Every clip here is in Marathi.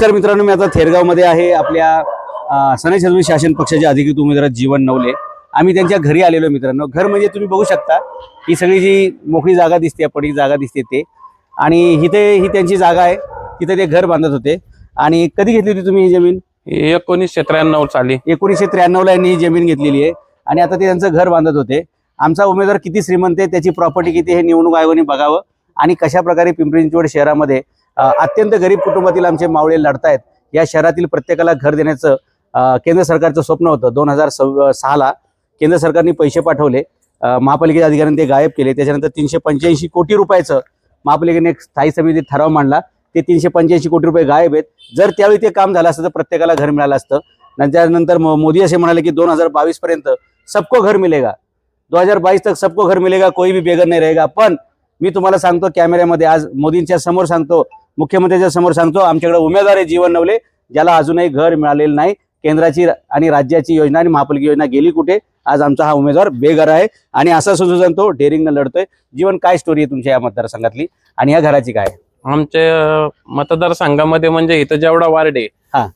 तर मित्रांनो, मी आता थेरगावमध्ये आहे. आपल्या सनाई छत्रपती शासन पक्षाचे अधिकृत उमेदवार जीवन नवले. आम्ही त्यांच्या घरी आलेलो मित्रांनो. घर म्हणजे तुम्ही बघू शकता, ही सगळी जी मोकळी जागा दिसते, पडी जागा दिसते ते, आणि ही त्यांची जागा आहे. तिथे ते घर बांधत होते. आणि कधी घेतली होती तुम्ही ही जमीन? 1993 साली. 1993 ला यांनी ही जमीन घेतलेली आहे आणि आता ते त्यांचं घर बांधत होते. आमचा उमेदवार किती श्रीमंत आहे, त्याची प्रॉपर्टी किती, हे निवडणूक आयोगाने बघावं. आणि कशा प्रकारे पिंपरी चिंचवड शहरामध्ये अत्यंत गरीब कुटुंबातील आमचे मावळे लढतायत. या शहरातील प्रत्येकाला घर देण्याचं केंद्र सरकारचं स्वप्न होतं. 2006 ला केंद्र सरकारने पैसे पाठवले, महापालिकेच्या अधिकाऱ्यांनी ते गायब केले. त्याच्यानंतर 385 कोटी रुपयाचं महापालिकेने एक स्थायी समितीत ठराव मांडला. ते 385 कोटी रुपये गायब आहेत. जर त्यावेळी ते काम झालं असतं तर प्रत्येकाला घर मिळालं असतं. त्यानंतर मोदी असे म्हणाले की 2022 पर्यंत सबको घर मिलेगा, 2022 तक सबको घर मिलेगा, कोई भी बेघर नहीं रहेगा. पण मी तुम्हाला सांगतो कॅमेऱ्यामध्ये, आज मोदींच्या समोर सांगतो, मुख्यमंत्र्यांच्या समोर सांगतो, आमच्याकडे उमेदवार आहे जीवन नवले, ज्याला अजूनही घर मिळालेलं नाही. केंद्राची आणि राज्याची योजना आणि महापालिका योजना गेली कुठे? आज आमचा हा उमेदवार बेघर आहे आणि असा सुद्धा तो डेअरिंगनं लढतोय. जीवन, काय स्टोरी आहे तुमच्या या मतदारसंघातली आणि या घराची काय? आमच्या मतदारसंघामध्ये म्हणजे इथं जेवढा वार्ड आहे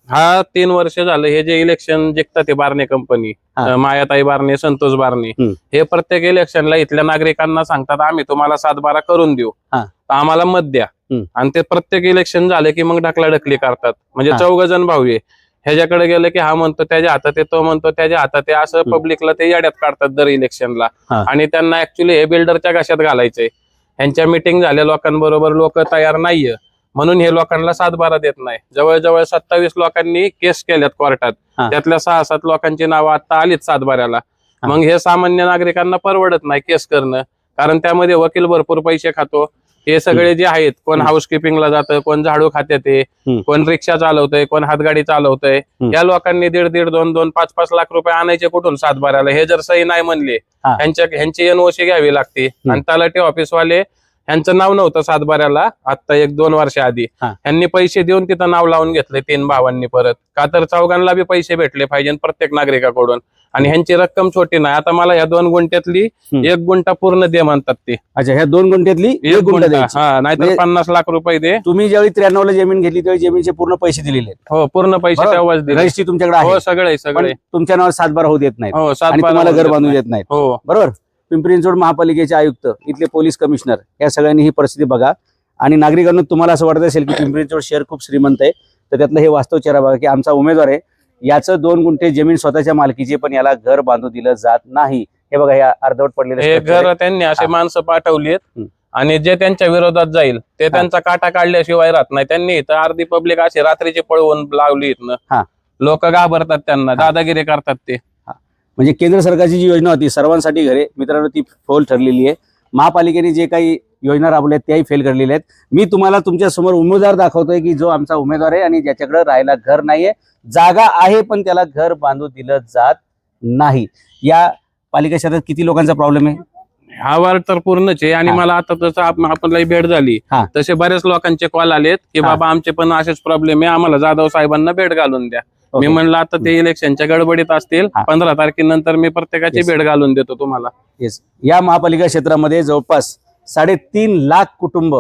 हा 3 वर्ष झालं हे जे इलेक्शन जिंकतात ते बारणे कंपनी, मायाताई बारणे, संतोष बारणे, हे प्रत्येक इलेक्शनला इथल्या नागरिकांना सांगतात आम्ही तुम्हाला 7-12 करून देऊ, आम्हाला मत द्या. आणि ते प्रत्येक इलेक्शन झाले की मग ढकलाढकली करतात. म्हणजे 14 जण भाऊ आहे, ह्याच्याकडे गेलं की हा म्हणतो त्याच्या हातात आहे, तो म्हणतो त्याच्या हातात आहे, असं पब्लिकला ते याड्यात काढतात दर इलेक्शनला. आणि त्यांना ऍक्च्युली हे बिल्डरच्या घशात घालायचंय. ह्यांच्या मीटिंग झाल्या लोकांबरोबर, लोक तयार नाहीये म्हणून हे लोकांना 7-12 देत नाही. जवळजवळ 27 लोकांनी केस केल्यात कोर्टात, त्यातल्या 6-7 लोकांची नावं आता आलीत 7-12ला. मग हे सामान्य नागरिकांना परवडत नाही केस करणं, कारण त्यामध्ये वकील भरपूर पैसे खातो. हे सगळे जे आहेत, कोण हाऊसकीपिंगला जातं, कोण झाडू खात्यात आहे, कोण रिक्षा चालवतंय, कोण हातगाडी चालवतंय, या लोकांनी 1.5-1.5, 2-2, 5-5 लाख रुपये आणायचे कुठून 7-12ला? हे जर सही नाही म्हणले, ह्यांची एनओसी घ्यावी लागते. आणि तलाठी ऑफिसवाले, ह्यांचं नाव नव्हतं 7-12ला आता 1-2 वर्ष आधी, ह्यांनी पैसे देऊन तिथं नाव लावून घेतले 3 भावांनी परत. का तर चौघांना बी पैसे भेटले पाहिजे प्रत्येक नागरिकाकडून, आणि ह्यांची रक्कम छोटी नाही. आता मला ह्या 2 गुंठ्यातली 1 गुंठा पूर्ण दे म्हणतात ते. अच्छा, ह्या 2 गुंठ्यातली 1 गुंठा द्यायची. नाहीतर 50 लाख रुपये दे. तुम्ही ज्यावेळी 93 ला जमीन घेतली त्यावेळी जमीनचे पूर्ण पैसे दिलेले आहेत? हो, पूर्ण पैसे तेव्हाच दिले. रजिस्ट्री तुमच्याकडे आहे? हो, सगळे. तुमच्या नावावर 7-12 होऊ देत नाहीत. हो, आणि तुम्हाला घर बांधू देत नाहीत. हो, बरोबर. पिंपरी चिंचवड महापालिकेचे आयुक्त, इथले पोलीस कमिशनर, या सगळ्यांनी ही परिस्थिती बघा. आणि नागरिकांना तुम्हाला असं वाटत असेल की पिंपरी चिंचवड शहर खूप श्रीमंत आहे, तर त्यातलं हे वास्तव चेहरा बघा की आमचा उमेदवार आहे, याचं 2 गुंठे जमीन स्वतःच्या मालकीची, पण याला घर बांधू दिलं जात नाही. हे बघा, हे अर्धवट पडलेलं हे घर त्यांनी असे माणसं पाठवलीत, आणि जे त्यांच्या विरोधात जाईल ते त्यांचा काटा काढल्याशिवाय राहत नाही. त्यांनी इथं अर्धी पब्लिक अशी रात्रीची पळवून लावली इथनं. लोक घाबरतात त्यांना, दादागिरी करतात ते. म्हणजे केंद्र सरकारची जी योजना होती सर्वांसाठी घरे, मित्रांनो, ती फोल ठरलेली आहे. महापालिकेने जे काही योजना राबवल्या त्याही फेल करलेल्या आहेत. मी तुम्हाला तुमच्या समोर उमेदवार दाखवतोय की जो आमचा उमेदवार आहे आणि ज्याच्याकडे राहायला घर नाहीये, जागा आहे पण त्याला घर बांधू दिलं जात नाही. या पालिका क्षेत्रात किती लोकांचा प्रॉब्लेम आहे? हा वार्ड तर पूर्णच आहे. आणि मला आता तसं आपल्याला भेट झाली तसे बरेच लोकांचे कॉल आलेत की बाबा आमचे पण असेच प्रॉब्लेम आहे, आम्हाला जाधव साहेबांना भेट घालून द्या. मी म्हणलं आता ते इलेक्शनच्या गडबडीत असतील, 15 तारखेनंतर मी प्रत्येकाची भेट घालून देतो तुम्हाला. या महापालिका क्षेत्रामध्ये जवळपास 3.5 लाख कुटुंब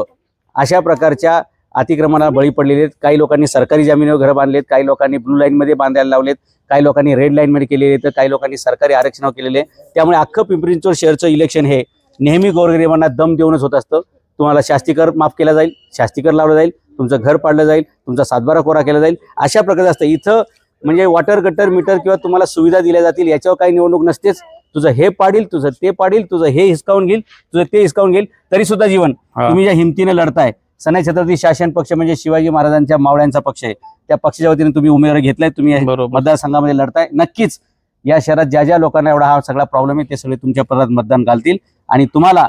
अशा प्रकारच्या अतिक्रमणाला बळी पडलेले आहेत. काही लोकांनी सरकारी जमिनीवर घर बांधलेत, काही लोकांनी ब्लू लाईन मध्ये बांधायला लावलेत, काही लोकांनी रेड लाईन मध्ये केलेले, तर काही लोकांनी सरकारी आरक्षणावर केलेले. त्यामुळे अख्खं पिंपरी चिंचवड शहरचं इलेक्शन हे नेहमी गोरगरिबांना दम देऊनच होत असतं. तुम्हाला शास्तीकर माफ केला जाईल, शास्तीकर लावलं जाईल, तुमचं घर पाडलं जाईल, तुमचा 7-12 कोरा केला जाईल, अशा प्रकारचं असतं इथं. म्हणजे वॉटर गटर मीटर किंवा तुम्हाला सुविधा दिल्या जातील याच्यावर काही निवडणूक नसतेच. तुझं हे पाडील, तुझं ते पाडील, तुझं हे हिसकावून घेईल, तुझं ते हिसकावून घेईल. तरी सुद्धा जीवन, तुम्ही ज्या हिमतीने लढताय, सनाई छत्रपती शासन पक्ष म्हणजे शिवाजी महाराजांच्या मावळ्यांचा पक्ष आहे, त्या पक्षाच्या वतीने तुम्ही उमेदवार घेतलाय, तुम्ही मतदारसंघामध्ये लढताय. नक्कीच या शहरात ज्या ज्या लोकांना एवढा हा सगळा प्रॉब्लेम आहे ते सगळे तुमच्या परत मतदान घालतील आणि तुम्हाला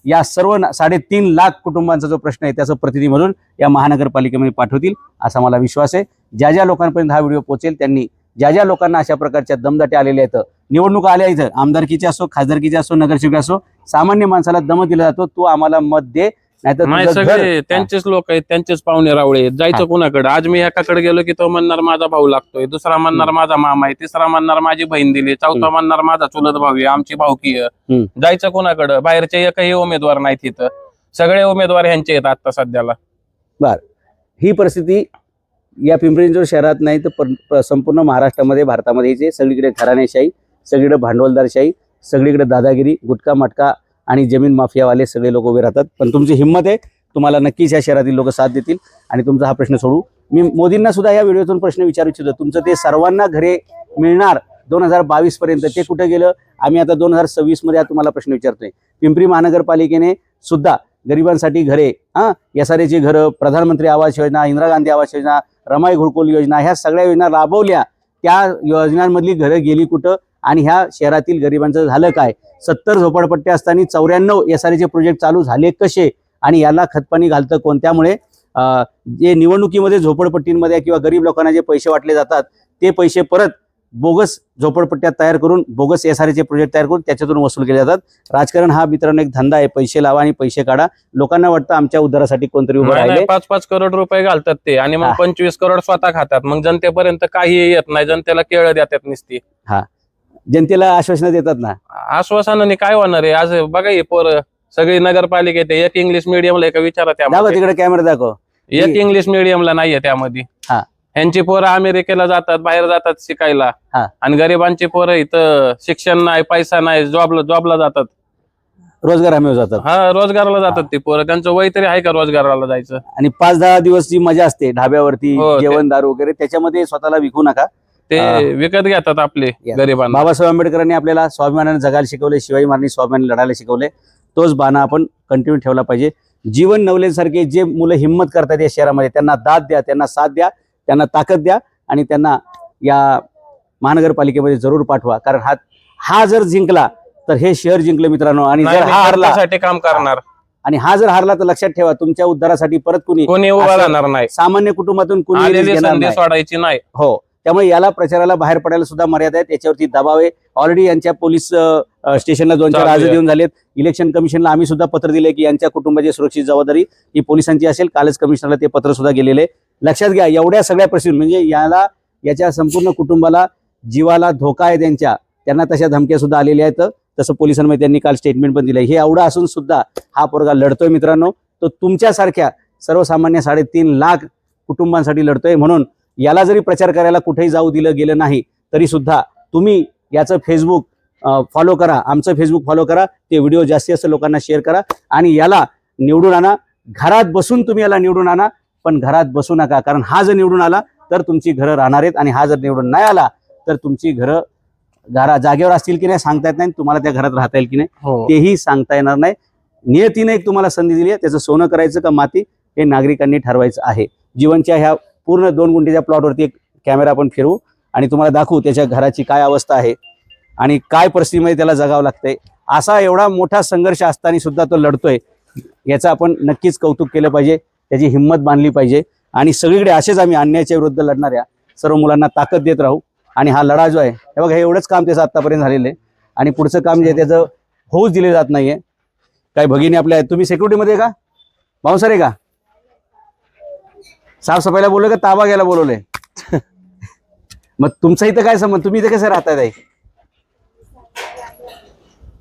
या सर्व 3.5 लाख कुटुंबांचा जो प्रश्न आहे त्याचं प्रतिनिधी म्हणून या महानगरपालिकेमध्ये पाठवतील असा मला विश्वास आहे. ज्या ज्या लोकांपर्यंत हा व्हिडिओ पोहोचेल त्यांनी, ज्या ज्या लोकांना अशा प्रकारच्या दमदाटे आलेल्या आहेत, निवडणुका आल्या इथं, आमदारकीचे असो, खासदारकीचे असो, नगरसेवक असो, सामान्य माणसाला दम दिला जातो, तू आम्हाला मत दे, नाही सगळे त्यांचेच लोक आहेत, त्यांचेच पाहुणे रावळे आहेत. जायचं कुणाकडे? आज मी एकाकडे गेलो की तो म्हणणार माझा भाऊ लागतोय, दुसरा म्हणणार माझा मामा आहे, तिसरा म्हणणार माझी बहीण दिली, चौथा म्हणणार माझा चुलत भाऊ आहे, आमची भावकी आहे. जायचं कुणाकडे? बाहेरचे एकही उमेदवार नाहीत इथं, सगळे उमेदवार ह्यांचे आहेत आता सध्याला. बर, ही परिस्थिती या पिंपरी चिंचवड शहरात नाही तर संपूर्ण महाराष्ट्रामध्ये, भारतामध्ये जे सगळीकडे घराणेशाही, सगळीकडे भांडवलदारशाही, सगळीकडे दादागिरी, गुटखा मटका आणि जमीन माफियावाले सगळे लोक उभे राहतात. पण तुमची हिंमत आहे, तुम्हाला नक्कीच या शहरातील लोक साथ देतील आणि तुमचा हा प्रश्न सोडू. मी मोदींना सुद्धा या व्हिडिओतून प्रश्न विचारू इच्छितो. तुमचं ते सर्वांना घरे मिळणार 2022 पर्यंत, ते कुठे गेलं? आम्ही आता 2026 मध्ये तुम्हाला प्रश्न विचारतोय. पिंपरी महानगरपालिकेने सुद्धा गरिबांसाठी घरे, SRAची घरं, प्रधानमंत्री आवास योजना, इंदिरा गांधी आवास योजना, रमाई घरकुल योजना, ह्या सगळ्या योजना राबवल्या. त्या योजनांमधली घरं गेली कुठं आणि ह्या शहरातील गरिबांचं झालं काय? 70 झोपडपट्ट्या असताना 94 SRAचे प्रोजेक्ट चालू झाले कसे? आणि याला खतपाणी घालतं कोण? त्यामुळे जे निवडणुकीमध्ये झोपडपट्टींमध्ये किंवा गरीब लोकांना जे पैसे वाटले जातात ते पैसे परत बोगस झोपडपट्ट्या तयार करून, बोगस SRAचे प्रोजेक्ट तयार करून त्याच्यातून वसूल केले जातात. राजकारण हा मित्रांनो एक धंदा आहे. पैसे लावा आणि पैसे काढा. लोकांना वाटतं आमच्या उद्धारासाठी कोणतरी उभं राहिले. 5-5 करोड रुपये घालतात ते आणि मग 25 करोड स्वतः खातात. मग जनतेपर्यंत काही येत नाही, जनतेला केळं देतात नुसती. जनतेला आश्वासनं देतात ना. आश्वासनाने काय होणार आहे? आज बघा हे पोरं सगळी नगरपालिकेत एक इंग्लिश मिडियमला एका विचारा त्यामध्ये, तिकडे कॅमेरा दाखव. एक इंग्लिश मिडियमला नाहीये त्यामध्ये. यांची पोरं अमेरिकेला जातात, बाहेर जातात शिकायला, आणि गरिबांची पोरं इथं शिक्षण नाही, पैसा नाही, जॉबला जातात, रोजगार हमी जातात. रोजगाराला जातात ती पोरं. त्यांचं वय तरी आहे का रोजगाराला जायचं? आणि 5-10 दिवस जी मजा असते ढाब्यावरती, जेवण दारू वगैरे, त्याच्यामध्ये स्वतःला विकू नका. ते विकत घेतात आपले गरिबांना. बाबासाहेब आंबेडकरांनी आपल्याला स्वाभिमानाने जगायला शिकवले, शिवाजी महाराजांनी स्वाभिमानाने लढायला शिकवले. तोच बाणा आपण कंटिन्यू ठेवला पाहिजे. जीवन नवलेसारखे जे मुलं हिंमत करतात या शहरामध्ये, त्यांना दाद द्या, त्यांना साथ द्या, त्यांना ताकद द्या आणि त्यांना या महानगरपालिकेमध्ये जरूर पाठवा. कारण हा जर जिंकला तर हे शहर जिंकलं मित्रांनो. आणि जर हा हरला काम करणार, आणि हा जर हरला तर लक्षात ठेवा, तुमच्या उद्धारासाठी परत कोणी उभा राहणार नाही. सामान्य कुटुंबातून कोणी सोडायची नाही. हो, त्यामुळे याला प्रचाराला बाहेर पडायला सुद्धा मर्यादा आहेत. याच्यावरती दबाव आहे. ऑलरेडी यांच्या पोलीस स्टेशनला 2-4 अर्ज देऊन झालेत. इलेक्शन कमिशनला आम्ही सुद्धा पत्र दिले की यांच्या कुटुंबाची सुरक्षित जबाबदारी ही पोलिसांची असेल. कालच कमिशनरला ते पत्र सुद्धा गेलेले. लक्षात घ्या, एवढ्या सगळ्या परिस्थिती म्हणजे याच्या संपूर्ण कुटुंबाला जीवाला धोका आहे त्यांना तशा धमक्या सुद्धा आलेल्या आहेत. तसं पोलिसांमध्ये त्यांनी काल स्टेटमेंट पण दिलं. हे एवढं असून सुद्धा हा पोरगा लढतोय मित्रांनो. तो तुमच्यासारख्या सर्वसामान्य 3.5 लाख कुटुंबांसाठी लढतोय. म्हणून याला जरी प्रचार करायला कुठेही जाऊ दिलं गेलं नाही तरी सुद्धा तुम्ही याचं फेसबुक फॉलो करा, आमचं फेसबुक फॉलो करा, ते व्हिडिओ जास्तीत जास्त लोकांना शेअर करा आणि याला निवडून आणा. घरात बसून तुम्ही याला निवडून आणा, पण घरात बसू नका. कारण हा जर निवडून आला तर तुमची घरं राहणार आहेत आणि हा जर निवडून नाही आला तर तुमची घरं जागेवर असतील की नाही सांगता येत नाही. तुम्हाला त्या घरात राहता येईल की नाही तेही सांगता येणार नाही. नियतीने एक तुम्हाला संधी दिली आहे. त्याचं सोनं करायचं का माती हे नागरिकांनी ठरवायचं आहे. जीवनच्या ह्या पूर्ण 2 गुंठेच्या प्लॉटवरती एक कॅमेरा आपण फिरवू आणि तुम्हाला दाखवू त्याच्या घराची काय अवस्था आहे आणि काय परिस्थितीमध्ये त्याला जगावं लागतंय. असा एवढा मोठा संघर्ष असताना सुद्धा तो लढतोय. याचं आपण नक्कीच कौतुक केलं पाहिजे, त्याची हिंमत बांधली पाहिजे आणि सगळीकडे असेच आम्ही अन्यायाच्या विरुद्ध लढणाऱ्या सर्व मुलांना ताकद देत राहू. आणि हा लढा जो आहे हे बघा, हे एवढंच काम त्याचं आतापर्यंत झालेलं आहे आणि पुढचं काम जे त्याचं होऊच दिले जात नाहीये. काय भगिनी आपल्या आहेत, तुम्ही सिक्युरिटीमध्ये का बाउन्सर आहे का? साफसफाईला बोलवलं का ताबा घ्यायला बोलवलंय? मग तुमचं इथं काय संबंध? तुम्ही इथं कसं राहताय ताई?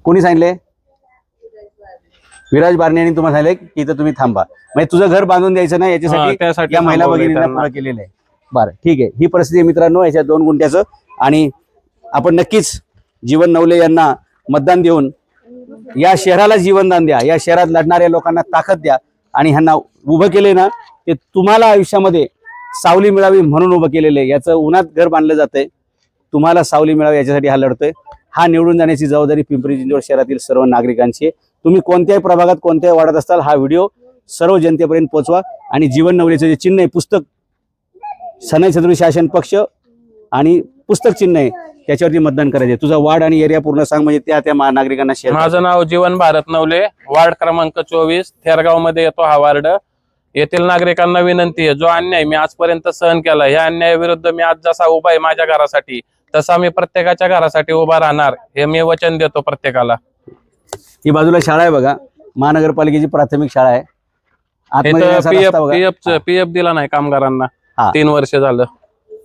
कोणी सांगितले? विराज बारणे यांनी तुम्हाला सांगितलं की इथं तुम्ही थांबा. म्हणजे तुझं घर बांधून द्यायचं नाही याच्यासाठी या महिला भगिनींना पुढे केलेलं आहे. बरं, ठीक आहे. ही परिस्थिती आहे मित्रांनो याच्या 2 गुंठ्याचं. आणि आपण नक्कीच जीवन नवले यांना मतदान देऊन या शहराला जीवनदान द्या. या शहरात लढणाऱ्या लोकांना ताकद द्या आणि ह्यांना उभं केले ना ते तुम्हाला आयुष्यामध्ये सावली मिळावी म्हणून उभं केलेलं आहे. याचं उन्हात घर बांधलं जातंय, तुम्हाला सावली मिळावी याच्यासाठी हा लढतोय. हा निवडून जाण्याची जबाबदारी पिंपरी चिंचवड शहरातील सर्व नागरिकांची आहे. तुम्ही कोणत्याही प्रभागात कोणत्याही वाढत असताल हा व्हिडिओ सर्व जनतेपर्यंत पोहोचवा. आणि जीवन नवलेचं जे चिन्ह आहे पुस्तक, सनई छत्रपती शासन पक्ष आणि पुस्तक चिन्ह आहे त्याच्यावरती मतदान करायचे. तुझा वार्ड आणि एरिया पूर्ण सांग म्हणजे त्या नागरिकांना शेअर. माझं नाव जीवन भारत नवले, वार्ड क्रमांक 24, थेरगाव मध्ये येतो हा वार्ड. येथील नागरिकांना विनंती आहे, जो अन्याय मी आजपर्यंत सहन केला या अन्यायाविरुद्ध मी आज जसा उभा आहे माझ्या घरासाठी तसा मी प्रत्येकाच्या घरासाठी उभा राहणार हे मी वचन देतो प्रत्येकाला. ही बाजूला शाळा आहे बघा, महानगरपालिकेची प्राथमिक शाळा आहे. पीएफ दिला नाही कामगारांना 3 वर्ष झालं.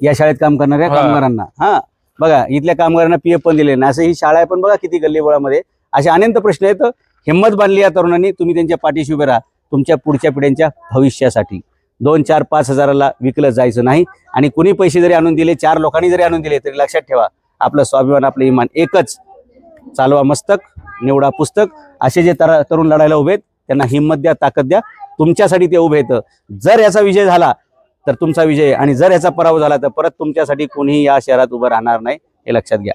या शाळेत काम करणाऱ्या कामगारांना बघा इथल्या कामगारांना पीएफ पण दिले नाही. असं ही शाळा आहे पण बघा किती गल्लीबोळामध्ये असे अनंत प्रश्न आहेत. हिंमत बांधली या तरुणांनी. तुम्ही त्यांच्या पाठीशी उभे राहा तुमच्या पुढच्या पिढ्यांच्या भविष्यासाठी. 2, 4, 5 हजाराला विकलं जायचं नाही. आणि कुणी पैसे जरी आणून दिले, 4 लोकांनी जरी आणून दिले, तरी लक्षात ठेवा, आपलं स्वाभिमान, आपलं इमान एकच. चालवा मस्तक, निवडा पुस्तक. असे जे तरुण लढायला उभे आहेत त्यांना हिंमत द्या, ताकद द्या. तुमच्यासाठी ते उभे आहेत. जर याचा विजय झाला तर तुमचा विजय, आणि जर याचा पराभव झाला तर परत तुमच्यासाठी कोणीही या शहरात उभं राहणार नाही, हे लक्षात घ्या.